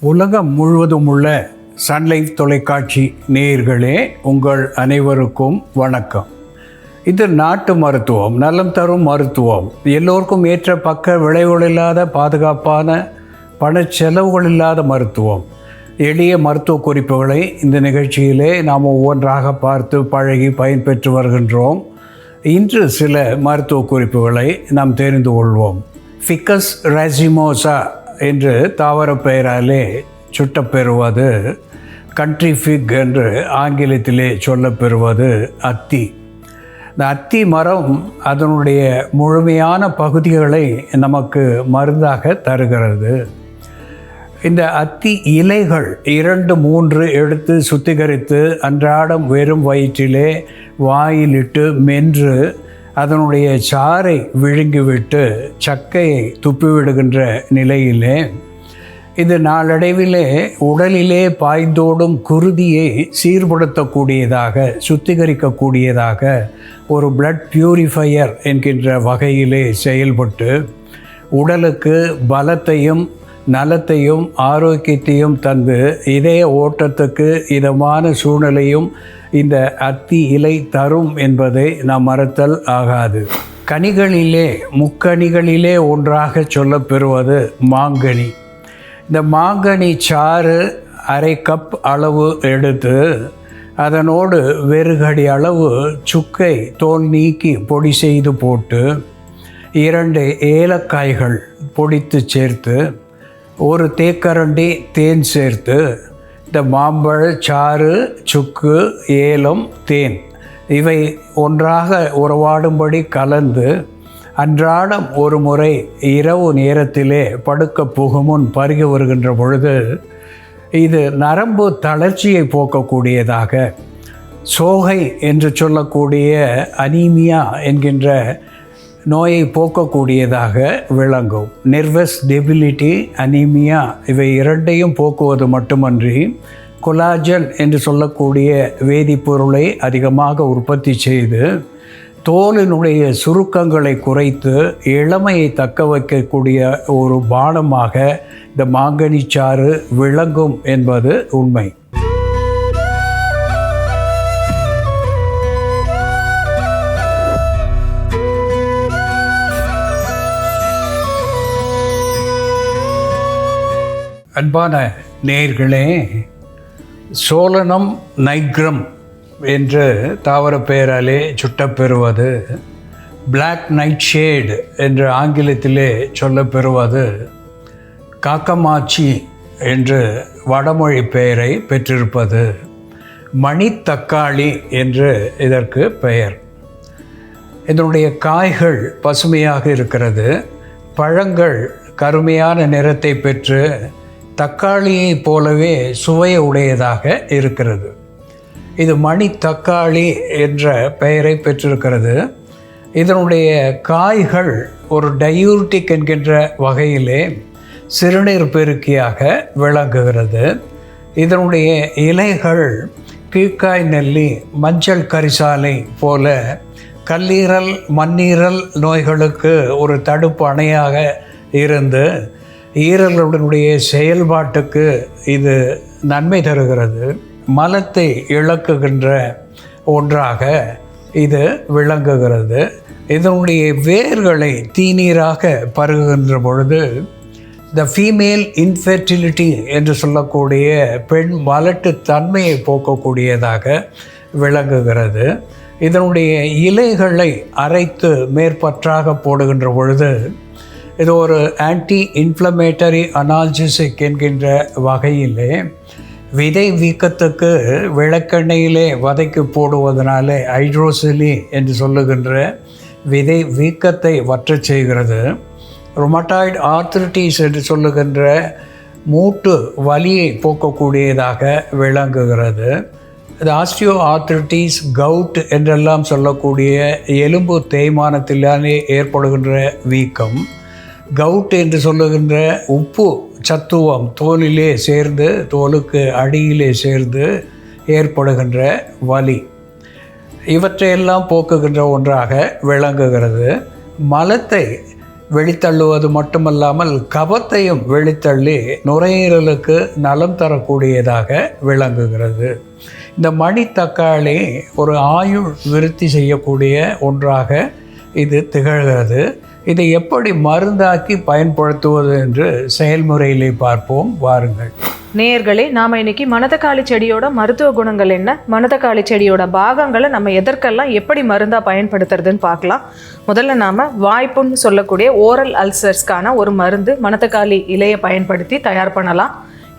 உலகம் முழுவதும் உள்ள சன்லைஃப் தொலைக்காட்சி நேயர்களே, உங்கள் அனைவருக்கும் வணக்கம். இது நாட்டு மருத்துவம், நலம் தரும் மருத்துவம், எல்லோருக்கும் ஏற்ற பக்க விளைவுகள் இல்லாத பாதுகாப்பான பணச்செலவுகள் இல்லாத மருத்துவம். எளிய மருத்துவ குறிப்புகளை இந்த நிகழ்ச்சியிலே நாம் ஒவ்வொன்றாக பார்த்து பழகி பயன்பெற்று வருகின்றோம். இன்று சில மருத்துவ குறிப்புகளை நாம் தெரிந்து கொள்வோம். ஃபிக்கஸ் ராசிமோசா என்று தாவர பெயராலே சுட்டப்பெறுவது கண்ட்ரி ஃபிக் என்று ஆங்கிலத்திலே சொல்லப்பெறுவது அத்தி. இந்த அத்தி மரம் அதனுடைய முழுமையான பகுதிகளை நமக்கு மருந்தாக தருகிறது. இந்த அத்தி இலைகள் 2-3 எடுத்து சுத்திகரித்து அன்றாடம் வெறும் வயிற்றிலே வாயிலிட்டு மென்று அதனுடைய சாறை விழுங்கிவிட்டு சக்கையை துப்பிவிடுகின்ற நிலையிலே இது நாளடைவிலே உடலிலே பாய்ந்தோடும் குருதியை சீர்படுத்தக்கூடியதாக, சுத்திகரிக்கக்கூடியதாக ஒரு பிளட் பியூரிஃபையர் என்கின்ற வகையிலே செயல்பட்டு உடலுக்கு பலத்தையும் நலத்தையும் ஆரோக்கியத்தையும் தந்து இதய ஓட்டத்துக்கு இதமான சூழ்நிலையும் இந்த அத்தி இலை தரும் என்பதை நாம் மறத்தல் ஆகாது. கனிகளிலே முக்கனிகளிலே ஒன்றாக சொல்லப்பெறுவது மாங்கனி. இந்த மாங்கனி சாறு 1/2 கப் அளவு எடுத்து அதனோடு வெறுகடி அளவு சுக்கை தோல் நீக்கி பொடி செய்து போட்டு 2 ஏலக்காய்கள் பொடித்து சேர்த்து 1 தேக்கரண்டி தேன் சேர்த்து இந்த மாம்பழ சாறு, சுக்கு, ஏலம், தேன் இவை ஒன்றாக உறவாடும்படி கலந்து அன்றாடம் ஒரு முறை இரவு நேரத்திலே படுக்க புகுமுன் பருகி வருகின்ற பொழுது இது நரம்பு தளர்ச்சியை போக்கக்கூடியதாக, சோகை என்று சொல்லக்கூடிய அனீமியா என்கின்ற நோயை போக்கக்கூடியதாக விளங்கும். நெர்வஸ் டெபிலிட்டி, அனீமியா இவை இரண்டையும் போக்குவது மட்டுமன்றி கொலாஜன் என்று சொல்லக்கூடிய வேதிப்பொருளை அதிகமாக உற்பத்தி செய்து தோலினுடைய சுருக்கங்களை குறைத்து இளமையை தக்க வைக்கக்கூடிய ஒரு பானமாக இந்த மாங்கனி சாறு விளங்கும் என்பது உண்மை. அன்பான நேயர்களே, சோலனம் நைக்ரம் என்று தாவர பெயராலே சுட்டப்பெறுவது, பிளாக் நைட் ஷேடு என்று ஆங்கிலத்திலே சொல்லப்பெறுவது, காக்கமாச்சி என்று வடமொழி பெயரை பெற்றிருப்பது, மணித்தக்காளி என்று இதற்கு பெயர். இதனுடைய காய்கள் பசுமையாக இருக்கிறது, பழங்கள் கருமையான நிறத்தை பெற்று தக்காளியைப் போலவே சுவையை உடையதாக இருக்கிறது. இது மணித்தக்காளி என்ற பெயரை பெற்றிருக்கிறது. இதனுடைய காய்கள் ஒரு டயூரிட்டிக் என்கின்ற வகையிலே சிறுநீர் பெருக்கியாக விளங்குகிறது. இதனுடைய இலைகள் கீழ்காய் நெல்லி, மஞ்சள் கரிசாலை போல கல்லீரல், மண்ணீரல் நோய்களுக்கு ஒரு தடுப்பு அணையாக இருந்து ஈரலுடைய செயல்பாட்டுக்கு இது நன்மை தருகிறது. மலத்தை இழக்குகின்ற ஒன்றாக இது விளங்குகிறது. இதனுடைய வேர்களை தீநீராக பருகுகின்ற பொழுது இந்த ஃபீமேல் இன்ஃபெர்டிலிட்டி என்று சொல்லக்கூடிய பெண் மலட்டு தன்மையை போக்கக்கூடியதாக விளங்குகிறது. இதனுடைய இலைகளை அரைத்து மேற்பற்றாக போடுகின்ற பொழுது இது ஒரு ஆன்டி இன்ஃப்ளமேட்டரி அனால்ஜிசிக் என்கின்ற வகையிலே விதை வீக்கத்துக்கு விளக்கெண்ணெயிலே வதைக்கு போடுவதனாலே ஹைட்ரோசிலி என்று சொல்லுகின்ற விதை வீக்கத்தை வற்றச் செய்கிறது. ரொமட்டாய்டு ஆர்த்ரிட்டிஸ் என்று சொல்லுகின்ற மூட்டு வலியை போக்கக்கூடியதாக விளங்குகிறது. இது ஆஸ்டியோ ஆர்த்ரிட்டிஸ், கவுட் என்றெல்லாம் சொல்லக்கூடிய எலும்பு தேய்மானத்திலானே ஏற்படுகின்ற வீக்கம், கவுட் என்று சொல்லுகின்ற உப்பு சத்துவம் தோலிலே சேர்ந்து தோலுக்கு அடியிலே சேர்ந்து ஏற்படுகின்ற வலி, இவற்றையெல்லாம் போக்குகின்ற ஒன்றாக விளங்குகிறது. மலத்தை வெளித்தள்ளுவது மட்டுமல்லாமல் கபத்தையும் வெளித்தள்ளி நுரையீரலுக்கு நலம் தரக்கூடியதாக விளங்குகிறது. இந்த மணித்தக்காளி ஒரு ஆயுள் விருத்தி செய்யக்கூடிய ஒன்றாக இது திகழ்கிறது. இதை எப்படி மருந்தாக்கி பயன்படுத்துவது என்று செயல்முறையிலே பார்ப்போம், வாருங்கள். நேயர்களே, நாம் இன்னைக்கு மணத்தக்காளி செடியோட மருத்துவ குணங்கள் என்ன, மணத்தக்காளி செடியோட பாகங்களை நம்ம எதற்கெல்லாம் எப்படி மருந்தாக பயன்படுத்துறதுன்னு பார்க்கலாம். முதல்ல நாம் வாய்ப்புன்னு சொல்லக்கூடிய ஓரல் அல்சர்ஸ்க்கான ஒரு மருந்து மணத்தக்காளி இலையை பயன்படுத்தி தயார் பண்ணலாம்.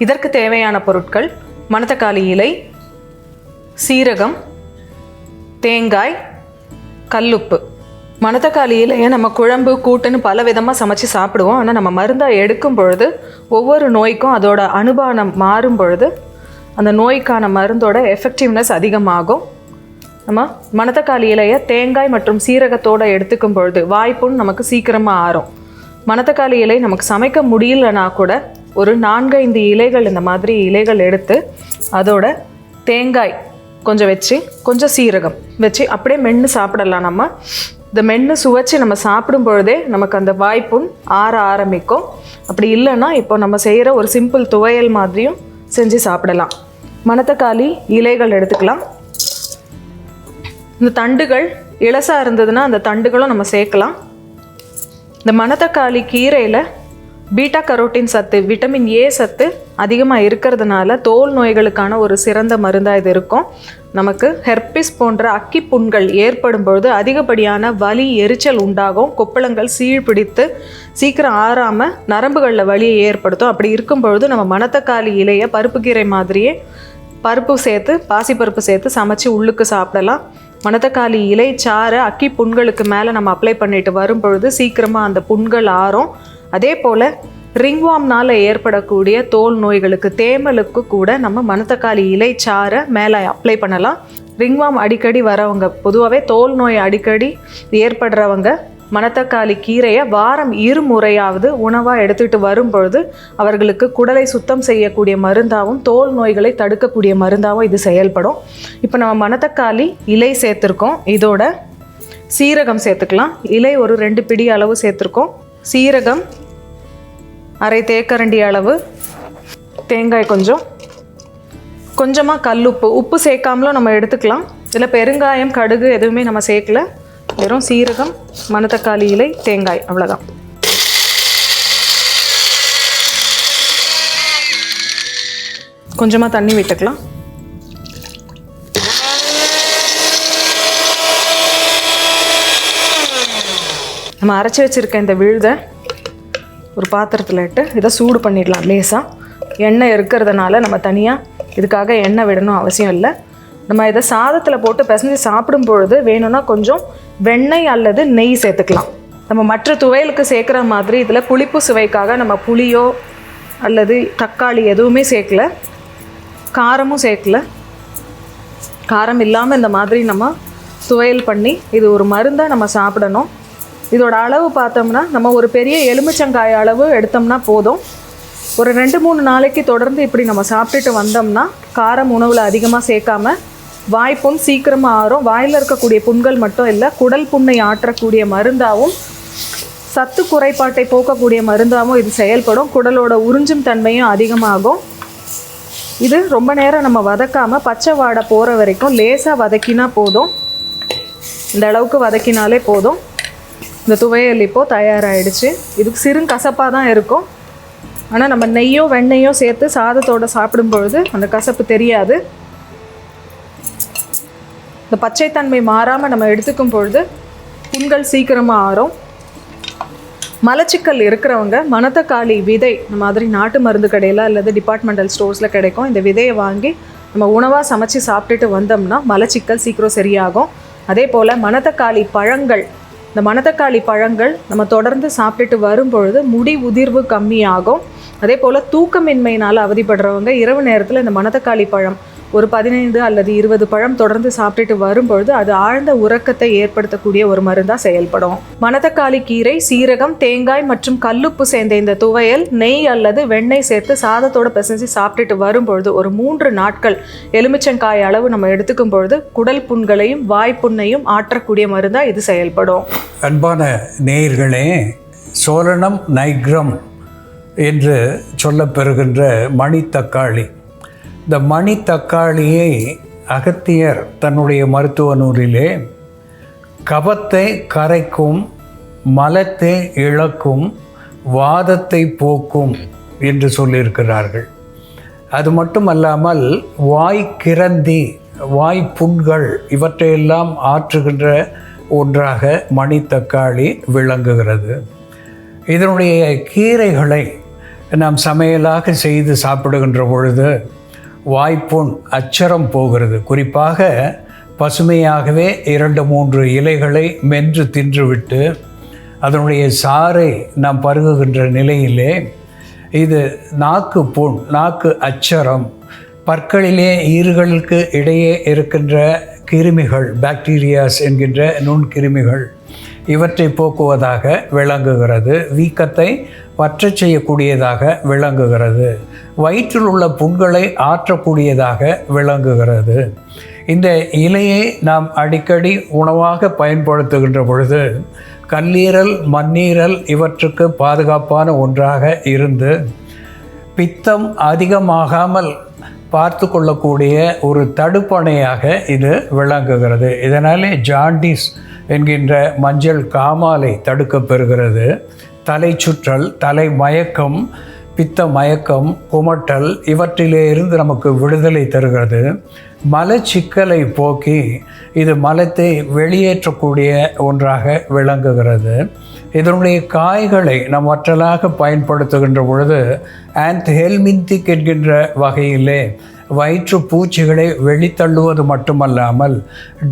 இதற்கு தேவையான பொருட்கள்: மணத்தக்காளி இலை, சீரகம், தேங்காய், கல்லுப்பு. மணத்தக்காளி இலையை நம்ம குழம்பு, கூட்டுன்னு பல விதமாக சமைச்சு சாப்பிடுவோம். ஆனால் நம்ம மருந்தாக எடுக்கும் பொழுது ஒவ்வொரு நோய்க்கும் அதோட அனுபானம் மாறும் பொழுது அந்த நோய்க்கான மருந்தோட எஃபெக்டிவ்னஸ் அதிகமாகும். நம்ம மணத்தக்காளி இலையை தேங்காய் மற்றும் சீரகத்தோடு எடுத்துக்கும் பொழுது வாய்ப்புன்னு நமக்கு சீக்கிரமாக ஆறும். மணத்தக்காளி இலை நமக்கு சமைக்க முடியலன்னா கூட ஒரு 4-5 இலைகள், இந்த மாதிரி இலைகள் எடுத்து அதோட தேங்காய் கொஞ்சம் வச்சு கொஞ்சம் சீரகம் வச்சு அப்படியே மென்று சாப்பிடலாம். நம்ம இந்த மென்று சுவைச்சு நம்ம சாப்பிடும் பொழுதே நமக்கு அந்த வாய்ப்புண் ஆற ஆரம்பிக்கும். அப்படி இல்லைன்னா இப்போ நம்ம செய்கிற ஒரு சிம்பிள் துவையல் மாதிரியும் செஞ்சு சாப்பிடலாம். மணத்தக்காளி இலைகள் எடுத்துக்கலாம். இந்த தண்டுகள் இலசாக இருந்ததுன்னா அந்த தண்டுகளும் நம்ம சேர்க்கலாம். இந்த மணத்தக்காளி கீரையில் பீட்டா கரோட்டின் சத்து, விட்டமின் ஏ சத்து அதிகமாக இருக்கிறதுனால தோல் நோய்களுக்கான ஒரு சிறந்த மருந்தாக இது இருக்கும். நமக்கு ஹெர்பிஸ் போன்ற அக்கி புண்கள் ஏற்படும் பொழுது அதிகப்படியான வலி, எரிச்சல் உண்டாகும். கொப்பளங்கள் சீழ்பிடித்து சீக்கிரம் ஆறாமல் நரம்புகளில் வலியை ஏற்படுத்தும். அப்படி இருக்கும் பொழுது நம்ம மணத்தக்காளி இலையை பருப்பு கீரை மாதிரியே பருப்பு சேர்த்து, பாசிப்பருப்பு சேர்த்து சமைச்சு உள்ளுக்கு சாப்பிடலாம். மணத்தக்காளி இலை சாறை அக்கி புண்களுக்கு மேலே நம்ம அப்ளை பண்ணிட்டு வரும் பொழுது சீக்கிரமாக அந்த புண்கள் ஆறும். அதே போல் ரிங்வார்ம்னால் ஏற்படக்கூடிய தோல் நோய்களுக்கு, தேமலுக்கு கூட நம்ம மணத்தக்காளி இலை சாறை மேலே அப்ளை பண்ணலாம். ரிங்வார்ம் அடிக்கடி வரவங்க, பொதுவாகவே தோல் நோய் அடிக்கடி ஏற்படுறவங்க மணத்தக்காளி கீரையை வாரம் 2 முறையாவது உணவாக எடுத்துகிட்டு வரும்பொழுது அவர்களுக்கு குடலை சுத்தம் செய்யக்கூடிய மருந்தாகவும் தோல் நோய்களை தடுக்கக்கூடிய மருந்தாகவும் இது செயல்படும். இப்போ நம்ம மணத்தக்காளி இலை சேர்த்துருக்கோம். இதோட சீரகம் சேர்த்துக்கலாம். இலை ஒரு 2 பிடி அளவு சேர்த்துருக்கோம். சீரகம் அரை தேக்கரண்டி அளவு, தேங்காய் கொஞ்சமாக கல்லுப்பு. உப்பு சேர்க்காமலும் நம்ம எடுத்துக்கலாம். இதில் பெருங்காயம், கடுகு எதுவுமே நம்ம சேர்க்கல. வெறும் சீரகம், மணத்தக்காளி இலை, தேங்காய், அவ்வளோதான். கொஞ்சமாக தண்ணி விட்டுக்கலாம். நம்ம அரைச்சி வச்சுருக்க இந்த விழுதை ஒரு பாத்திரத்தில் இட்டு இதை சூடு பண்ணிடலாம். லேசாக எண்ணெய் இருக்கிறதுனால நம்ம தனியாக இதுக்காக எண்ணெய் விடணும் அவசியம் இல்லை. நம்ம இதை சாதத்தில் போட்டு பிசைஞ்சு சாப்பிடும் பொழுது வேணும்னா கொஞ்சம் வெண்ணெய் அல்லது நெய் சேர்த்துக்கலாம். நம்ம மற்ற துவையலுக்கு சேர்க்குற மாதிரி இதில் புளிப்பு சுவைக்காக நம்ம புளியோ அல்லது தக்காளி எதுவுமே சேர்க்கல, காரமும் சேர்க்கல. காரம் இல்லாமல் இந்த மாதிரி நம்ம துவையல் பண்ணி இது ஒரு மருந்தாக நம்ம சாப்பிடணும். இதோட அளவு பார்த்தோம்னா நம்ம ஒரு பெரிய எலுமிச்சங்காய் அளவு எடுத்தோம்னா போதும். ஒரு 2-3 நாளைக்கு தொடர்ந்து இப்படி நம்ம சாப்பிட்டுட்டு வந்தோம்னா காரம் உணவில் அதிகமாக சேர்க்காம வாய்ப்புண் சீக்கிரமாக ஆறும். வாயில் இருக்கக்கூடிய புண்கள் மட்டும் இல்லை, குடல் புண்ணை ஆற்றக்கூடிய மருந்தாகவும் சத்து குறைபாட்டை போக்கக்கூடிய மருந்தாகவும் இது செயல்படும். குடலோட உறிஞ்சும் தன்மையும் அதிகமாகும். இது ரொம்ப நேரம் நம்ம வதக்காமல் பச்சை வாடை போகிற வரைக்கும் லேசாக வதக்கினா போதும். இந்த அளவுக்கு வதக்கினாலே போதும். இந்த துவையல் இப்போது தயாராகிடுச்சு. இதுக்கு சிறுங்கசப்பாக தான் இருக்கும். ஆனால் நம்ம நெய்யோ வெண்ணெய்யோ சேர்த்து சாதத்தோடு சாப்பிடும் பொழுது அந்த கசப்பு தெரியாது. இந்த பச்சைத்தன்மை மாறாமல் நம்ம எடுத்துக்கும் பொழுது புண்கள் சீக்கிரமாக ஆறும். மலச்சிக்கல் இருக்கிறவங்க மணத்தக்காளி விதை இந்த மாதிரி நாட்டு மருந்து கடையில் அல்லது டிபார்ட்மெண்டல் ஸ்டோர்ஸில் கிடைக்கும். இந்த விதையை வாங்கி நம்ம உணவாக சமைச்சு சாப்பிட்டுட்டு வந்தோம்னா மலச்சிக்கல் சீக்கிரம் சரியாகும். அதே போல் மணத்தக்காளி பழங்கள், இந்த மணத்தக்காளி பழங்கள் நம்ம தொடர்ந்து சாப்பிட்டுட்டு வரும்பொழுது முடி உதிர்வு கம்மியாகும். அதே போல் தூக்கமின்மையினால் அவதிப்படுறவங்க இரவு நேரத்தில் இந்த மணத்தக்காளி பழம் ஒரு 15 அல்லது 20 பழம் தொடர்ந்து சாப்பிட்டுட்டு வரும்பொழுது அது ஆழ்ந்த உறக்கத்தை ஏற்படுத்தக்கூடிய ஒரு மருந்தாக செயல்படும். மணத்தக்காளி கீரை, சீரகம், தேங்காய் மற்றும் கல்லுப்பு சேர்ந்த இந்த துவையல் நெய் அல்லது வெண்ணெய் சேர்த்து சாதத்தோடு பிசைஞ்சு சாப்பிட்டுட்டு வரும்பொழுது ஒரு 3 நாட்கள் எலுமிச்சங்காய் அளவு நம்ம எடுத்துக்கும் பொழுது குடல் புண்களையும் வாய்ப்புண்ணையும் ஆற்றக்கூடிய மருந்தாக இது செயல்படும். அன்பான நேயர்களே, சோலனம் நைக்ரம் என்று சொல்லப்பெறுகின்ற மணித்தக்காளி. இந்த மணித்தக்காளியை அகத்தியர் தன்னுடைய மருத்துவ நூலிலே கபத்தை கரைக்கும், மலத்தை இழக்கும், வாதத்தை போக்கும் என்று சொல்லியிருக்கிறார்கள். அது மட்டுமல்லாமல் வாய்க்கிரந்தி, வாய்ப்புண்கள் இவற்றையெல்லாம் ஆற்றுகின்ற ஒன்றாக மணித்தக்காளி விளங்குகிறது. இதனுடைய கீரைகளை நாம் சமையலாக செய்து சாப்பிடுகின்ற பொழுது வாய்ப்புண் அச்சரம் போகிறது. குறிப்பாக பசுமையாகவே 2-3 இலைகளை மென்று தின்றுவிட்டு அதனுடைய சாறை நாம் பருகுகின்ற நிலையிலே இது நாக்கு புண், நாக்கு அச்சரம், பற்களிலே ஈறுகளுக்கு இடையே இருக்கின்ற கிருமிகள், பாக்டீரியாஸ் என்கின்ற நுண்கிருமிகள் இவற்றை போக்குவதாக விளங்குகிறது. வீக்கத்தை வற்றச் செய்யக்கூடியதாக விளங்குகிறது. வயிற்றில் உள்ள புண்களை ஆற்றக்கூடியதாக விளங்குகிறது. இந்த இலையை நாம் அடிக்கடி உணவாக பயன்படுத்துகின்ற பொழுது கல்லீரல், மண்ணீரல் இவற்றுக்கு பாதுகாப்பான ஒன்றாக இருந்து பித்தம் அதிகமாகாமல் பார்த்து கொள்ளக்கூடிய ஒரு தடுப்பணையாக இது விளங்குகிறது. இதனாலே ஜாண்டிஸ் என்கின்ற மஞ்சள் காமாலை தடுக்கப்பெறுகிறது. தலை சுற்றல், தலை மயக்கம், பித்த மயக்கம், குமட்டல் இவற்றிலே இருந்து நமக்கு விடுதலை தருகிறது. மலச்சிக்கலை போக்கி இது மலத்தை வெளியேற்றக்கூடிய ஒன்றாக விளங்குகிறது. இதனுடைய காய்களை நாம் வற்றலாக பயன்படுத்துகின்ற பொழுது ஆன்த்ஹெல்மின்திக் என்கின்ற வகையிலே வயிற்று பூச்சிகளை வெளித்தள்ளுவது மட்டுமல்லாமல்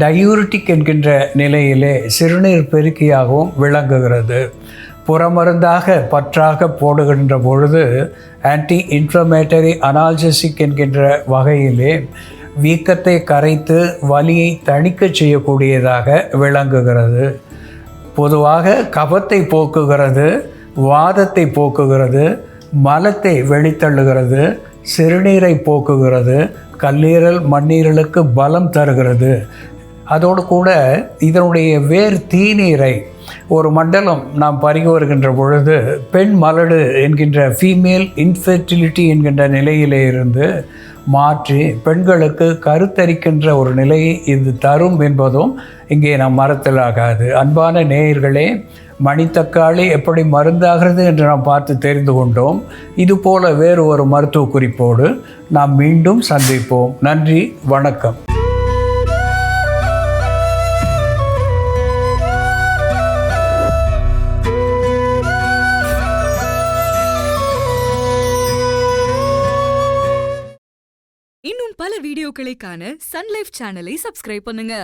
டயூரிட்டிக் என்கின்ற நிலையிலே சிறுநீர் பெருக்கியாகவும் விளங்குகிறது. புறமருந்தாக பற்றாக போடுகின்ற பொழுது ஆன்டி இன்ஃப்ளமேட்டரி அனால்ஜெசிக் என்கின்ற வகையிலே வீக்கத்தை கரைத்து வலியை தணிக்கச் செய்யக்கூடியதாக விளங்குகிறது. பொதுவாக கபத்தை போக்குகிறது, வாதத்தை போக்குகிறது, மலத்தை வெளித்தள்ளுகிறது, சிறுநீரை போக்குகிறது, கல்லீரல் மண்ணீரலுக்கு பலம் தருகிறது. அதோடு கூட இதனுடைய வேர் தீநீரை ஒரு மண்டலம் நாம் பருகி வருகின்ற பொழுது பெண் மலடு என்கின்ற ஃபீமேல் இன்ஃபெர்டிலிட்டி என்கின்ற நிலையிலே இருந்து மாற்றி பெண்களுக்கு கருத்தரிக்கின்ற ஒரு நிலையை இது தரும் என்பதும் இங்கே நாம் மறத்தலாகாது. அன்பான நேயர்களே, மணித்தக்காளி எப்படி மருந்தாகிறது என்று நாம் பார்த்து தெரிந்து கொண்டோம். இதுபோல வேறு ஒரு மருத்துவ குறிப்போடு நாம் மீண்டும் சந்திப்போம். நன்றி, வணக்கம். இன்னும் பல வீடியோக்களை காண சன் லைஃப் சேனலை சப்ஸ்கிரைப் பண்ணுங்க.